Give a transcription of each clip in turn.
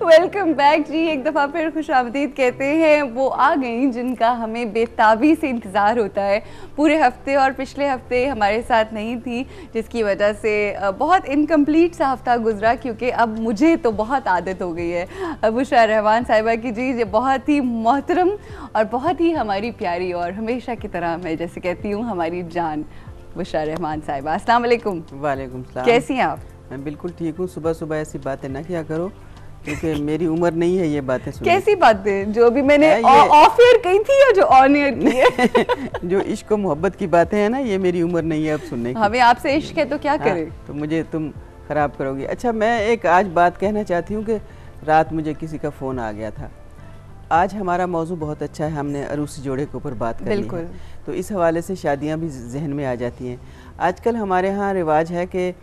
Welcome back जी। एक दफ़ा फिर खुशामदीद कहते हैं वो आ गई जिनका हमें बेताबी से इंतज़ार होता है पूरे हफ्ते, और पिछले हफ्ते हमारे साथ नहीं थी जिसकी वजह से बहुत इनकम्प्लीट सा हफ्ता गुजरा, क्योंकि अब मुझे तो बहुत आदत हो गई है बुशरा रहमान साहिबा की। जी ये बहुत ही मोहतरम और बहुत ही हमारी प्यारी और हमेशा की तरह मैं जैसे कहती हूँ हमारी जान बुशरा रहमान साहिबा। अस्सलाम वालेकुम। वालेकुम सलाम। कैसी हैं आप? मैं बिल्कुल ठीक हूँ। सुबह सुबह ऐसी बातें ना किया करो क्योंकि मेरी उम्र नहीं है ये बातें सुनने। कैसी बातें? जो अभी मैंने ऑफ एयर कही थी या जो ऑन एयर की है? जो इश्क और मोहब्बत की बातें हैं ना, ये मेरी उम्र नहीं है अब सुनने की। हमें आपसे इश्क है तो क्या करें? तो मुझे तुम खराब करोगी। अच्छा, मैं एक आज बात कहना चाहती हूँ कि रात मुझे किसी का फ़ोन आ गया था। आज हमारा मौजू बहुत अच्छा है, हमने अरूसी जोड़े के ऊपर बात करनी है, तो इस हवाले से शादियाँ भी जहन में आ जाती हैं। आजकल हमारे यहाँ रिवाज है कि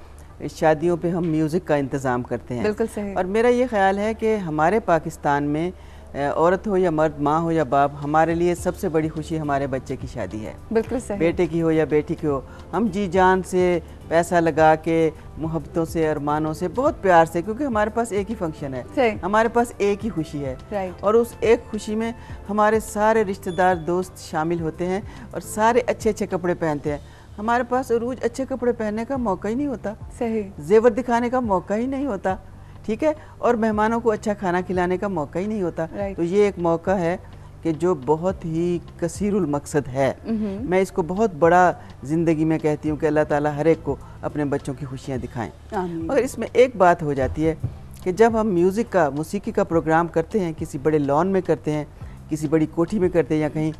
शादियों पे हम म्यूज़िक का इंतज़ाम करते हैं। बिल्कुल सही। और मेरा ये ख्याल है कि हमारे पाकिस्तान में औरत हो या मर्द, माँ हो या बाप, हमारे लिए सबसे बड़ी खुशी हमारे बच्चे की शादी है। बिल्कुल सही। बेटे की हो या बेटी की हो, हम जी जान से पैसा लगा के, मोहब्बतों से, अरमानों से, बहुत प्यार से, क्योंकि हमारे पास एक ही फंक्शन है, हमारे पास एक ही खुशी है, और उस एक खुशी में हमारे सारे रिश्तेदार दोस्त शामिल होते हैं और सारे अच्छे अच्छे कपड़े पहनते हैं। हमारे पास रोज़ अच्छे कपड़े पहनने का मौका ही नहीं होता, सही, जेवर दिखाने का मौका ही नहीं होता, ठीक है, और मेहमानों को अच्छा खाना खिलाने का मौका ही नहीं होता। तो ये एक मौका है कि जो बहुत ही कसीरुल मकसद है। मैं इसको बहुत बड़ा ज़िंदगी में कहती हूँ कि अल्लाह ताला हर एक को अपने बच्चों की खुशियाँ दिखाएं। मगर इसमें एक बात हो जाती है कि जब हम म्यूज़िक का, मौसीकी का प्रोग्राम करते हैं, किसी बड़े लॉन में करते हैं, किसी बड़ी कोठी में करते हैं या कहीं,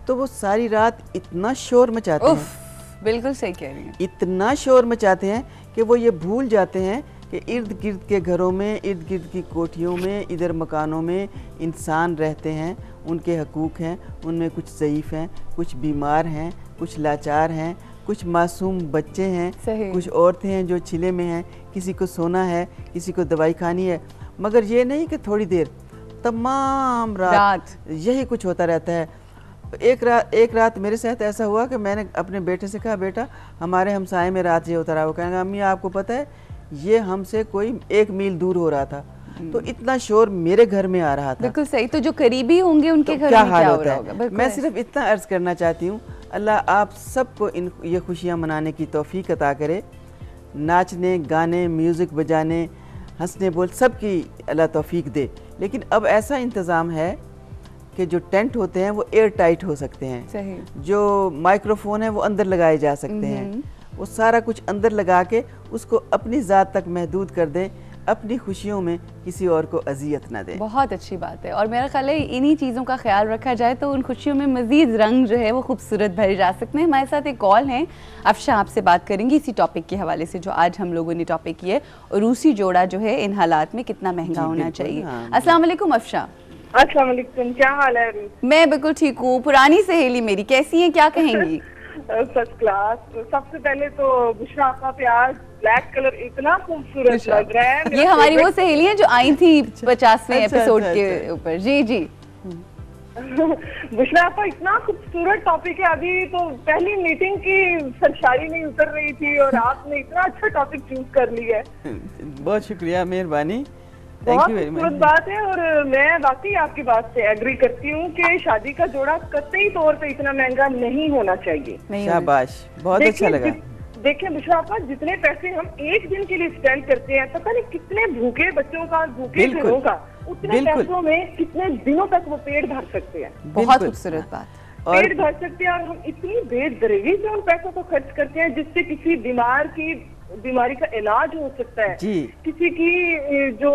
तो वो सारी रात इतना शोर मचाते हैं। बिल्कुल सही कह रही हैं। इतना शोर मचाते हैं कि वो ये भूल जाते हैं कि इर्द गिर्द के घरों में, इर्द गिर्द की कोठियों में, इधर मकानों में इंसान रहते हैं, उनके हकूक़ हैं, उनमें कुछ ज़ईफ़ हैं, कुछ बीमार हैं, कुछ लाचार हैं, कुछ मासूम बच्चे हैं, कुछ औरतें हैं जो छिले में हैं, किसी को सोना है, किसी को दवाई खानी है। मगर ये नहीं कि थोड़ी देर, तमाम रात यही कुछ होता रहता है। एक रात मेरे साथ ऐसा हुआ कि मैंने अपने बेटे से कहा, बेटा हमारे हमसाए में रात ये होता रहा। वो कहेंगे, अम्मी आपको पता है ये हमसे कोई 1 मील दूर हो रहा था, तो इतना शोर मेरे घर में आ रहा था। बिल्कुल सही। तो जो करीबी होंगे उनके घर क्या में हाल क्या होता है। मैं सिर्फ इतना अर्ज करना चाहती हूँ, अल्लाह आप सबको ये खुशियाँ मनाने की तौफीक अता करे। नाचने, गाने, म्यूज़िक बजाने, हंसने बोल, सबकी अल्लाह तौफीक दे। लेकिन अब ऐसा इंतज़ाम है कि जो टेंट होते हैं वो एयर टाइट हो सकते हैं, सही। जो माइक्रोफोन है वो अंदर लगाए जा सकते हैं, वो सारा कुछ अंदर लगा के उसको अपनी ज़ात तक महदूद कर दें, अपनी खुशियों में किसी और को अजियत ना दें। बहुत अच्छी बात है, और मेरा ख्याल है इन्हीं चीज़ों का ख्याल रखा जाए तो उन खुशियों में मज़ीद रंग जो है वो खूबसूरत भरे जा सकते हैं। हमारे साथ एक कॉल है, अफशा आपसे बात करेंगी इसी टॉपिक के हवाले से जो आज हम लोगों ने टॉपिक किया है, रूसी जोड़ा जो है इन हालात में कितना महंगा होना चाहिए। अस्सलाम वालेकुम अफशा। अस्सलाम वालेकुम, क्या हाल है? मैं बिल्कुल ठीक हूँ। पुरानी सहेली मेरी, कैसी हैं, क्या कहेंगी? First class. सबसे पहले तो बुशरा का प्यार ब्लैक कलर इतना खूबसूरत लग रहा है। ये हमारी वो सहेली है जो आई थी 50वें एपिसोड के ऊपर। जी जी। बुशरा का इतना खूबसूरत टॉपिक है। अभी तो पहली मीटिंग की सरशारी नहीं उतर रही थी और आपने इतना अच्छा टॉपिक चूज कर लिया है। बहुत शुक्रिया, मेहरबानी, बहुत खूबसूरत बात है। और मैं वाकई आपकी बात से एग्री करती हूँ कि शादी का जोड़ा कतई तौर पे इतना महंगा नहीं होना चाहिए। शाबाश, बहुत अच्छा लगा। देखिए बुशरा आपा, जितने पैसे हम एक दिन के लिए स्पेंड करते हैं, पता नहीं कितने भूखे बच्चों का, भूखे घरों का, उतने पैसों में कितने दिनों तक वो पेट भर सकते हैं। बहुत खूबसूरत बात। पेट भर सकते हैं, और हम इतनी बेदरगी से उन पैसों को खर्च करते हैं जिससे किसी बीमारी का इलाज हो सकता है, किसी की जो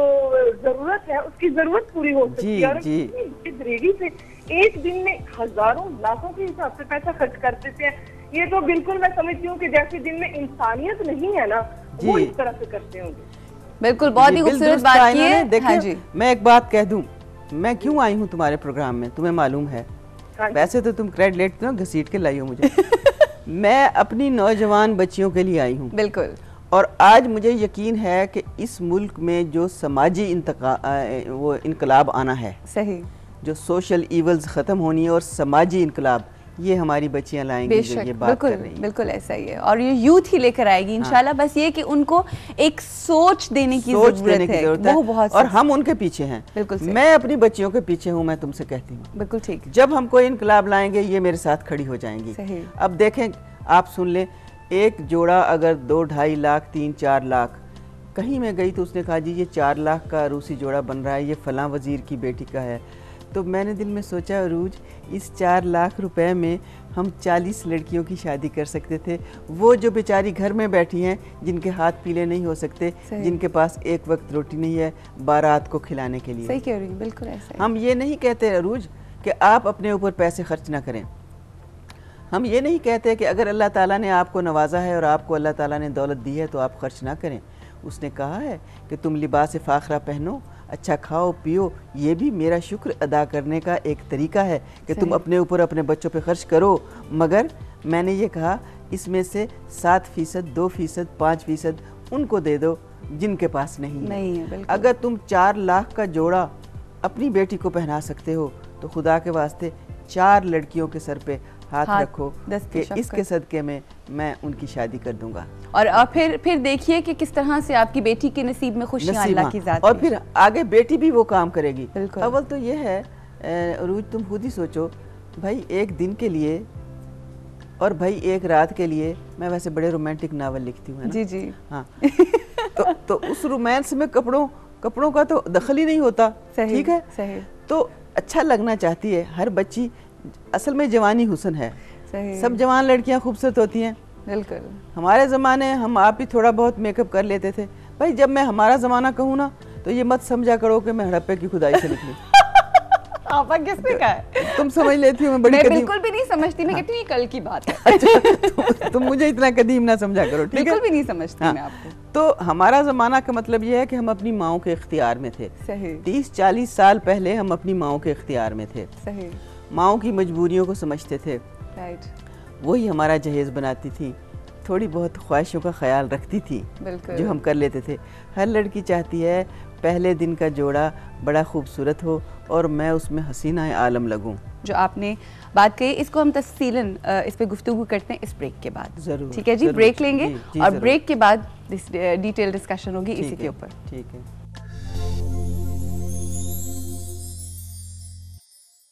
जरूरत है उसकी जरूरत पूरी हो सकती है, और बेदरगी से एक दिन में हजारों लाखों के हिसाब से पैसा खर्च कर देते हैं। ये तो बिल्कुल मैं समझती हूँ कि जैसे दिन में इंसानियत नहीं है ना, वो इस तरह से करते होंगे। बिल्कुल, बहुत ही खूबसूरत बात की है। देखिए, मैं एक बात कह दूं, मैं क्यों आई हूँ तुम्हारे प्रोग्राम में, तुम्हें मालूम है? वैसे तो तुम क्रेडिट लेते हो, घसीट के लाई हो मुझे। मैं अपनी नौजवान बच्चियों के लिए आई हूँ। बिल्कुल। और आज मुझे यकीन है कि इस मुल्क में जो समाजी वो इनकलाब आना है, सही, जो सोशल ईवल्स ख़त्म होनी है और समाजी इनकलाब, ये हमारी बच्चियां लाएंगी जो ये बात कर रही हैं। बिल्कुल ऐसा ही है, और ये यूथ ही लेकर आएगी इंशाल्लाह। बस ये कि उनको एक सोच देने की जरूरत है, वो बहुत, और हम उनके पीछे हैं। बिल्कुल, मैं अपनी बच्चियों के पीछे हूँ, मैं तुमसे कहती हूँ। बिल्कुल ठीक। जब हम कोई इनकलाब लाएंगे ये मेरे साथ खड़ी हो जाएंगी। अब देखें, आप सुन लें, एक जोड़ा अगर 2-2.5 लाख 3-4 लाख, कहीं मैं गई तो उसने कहा जी ये 4 लाख का रूसी जोड़ा बन रहा है, ये फलां वजीर की बेटी का है। तो मैंने दिल में सोचा, अरूज, इस 4 लाख रुपए में हम 40 लड़कियों की शादी कर सकते थे। वो जो बेचारी घर में बैठी हैं, जिनके हाथ पीले नहीं हो सकते, जिनके पास एक वक्त रोटी नहीं है बारात को खिलाने के लिए। सही कह रही, बिल्कुल ऐसा। हम ये नहीं कहते अरूज कि आप अपने ऊपर पैसे खर्च ना करें। हम ये नहीं कहते कि अगर अल्लाह ताला ने आपको नवाजा है और आपको अल्लाह ताला ने दौलत दी है तो आप खर्च ना करें। उसने कहा है कि तुम लिबास फ़ाखरा पहनो, अच्छा खाओ पियो, ये भी मेरा शुक्र अदा करने का एक तरीका है कि तुम अपने ऊपर अपने बच्चों पे खर्च करो। मगर मैंने ये कहा इसमें से 7%, 2%, 5% उनको दे दो जिनके पास नहीं है। अगर तुम 4 लाख का जोड़ा अपनी बेटी को पहना सकते हो तो खुदा के वास्ते 4 लड़कियों के सर पे हाथ रखो कि इसके सदके में मैं उनकी शादी कर दूंगा। और फिर देखिए कि किस तरह से आपकी बेटी के नसीब में खुशियां अल्लाह की ज़ात, और फिर आगे बेटी भी वो काम करेगी। अव्वल तो ये है, रूज तुम खुद ही सोचो भाई, एक दिन के लिए और भाई एक रात के लिए, मैं वैसे बड़े रोमांटिक नावल लिखती हूँ जी जी, हाँ तो उस रोमांस में कपड़ों का तो दखल ही नहीं होता। ठीक है, सही। तो अच्छा लगना चाहती है हर बच्ची। असल में जवानी हुस्न है, सब जवान लड़कियां खूबसूरत होती हैं। बिल्कुल, हमारे ज़माने हम आप ही थोड़ा बहुत मेकअप कर लेते थे। भाई जब मैं हमारा ज़माना कहूँ ना तो ये मत समझा करो कि मैं हड़प्पे की खुदाई से निकली। आपा किसने कहा है? तुम समझ लेती हो मैं बड़ी कदीम। बिल्कुल भी नहीं समझती, मैं कहती हूँ ये कल की बात है। अच्छा, तुम मुझे इतना कदीम ना समझा करो, ठीक है? बिल्कुल भी नहीं समझती मैं आपको। तो हमारा ज़माना का मतलब ये है कि हम अपनी माओं के इख्तियार में थे। सही। 30-40 साल पहले हम अपनी माओं के इख्तियार में थे। सही। माओं की मजबूरियों को समझते थे। राइट। वही हमारा जहेज़ बनाती थी, थोड़ी बहुत ख्वाहिशों का ख्याल रखती थी जो हम कर लेते थे। हर लड़की चाहती है पहले दिन का जोड़ा बड़ा खूबसूरत हो और मैं उसमें हसीना आलम लगूं। जो आपने बात कही इसको हम तफसीलन इस पे गुफ्तगू करते हैं इस ब्रेक के बाद। जरूर, ठीक है जी, ब्रेक लेंगे जी, और ब्रेक के बाद डिटेल डिस्कशन होगी इसी के ऊपर। ठीक है।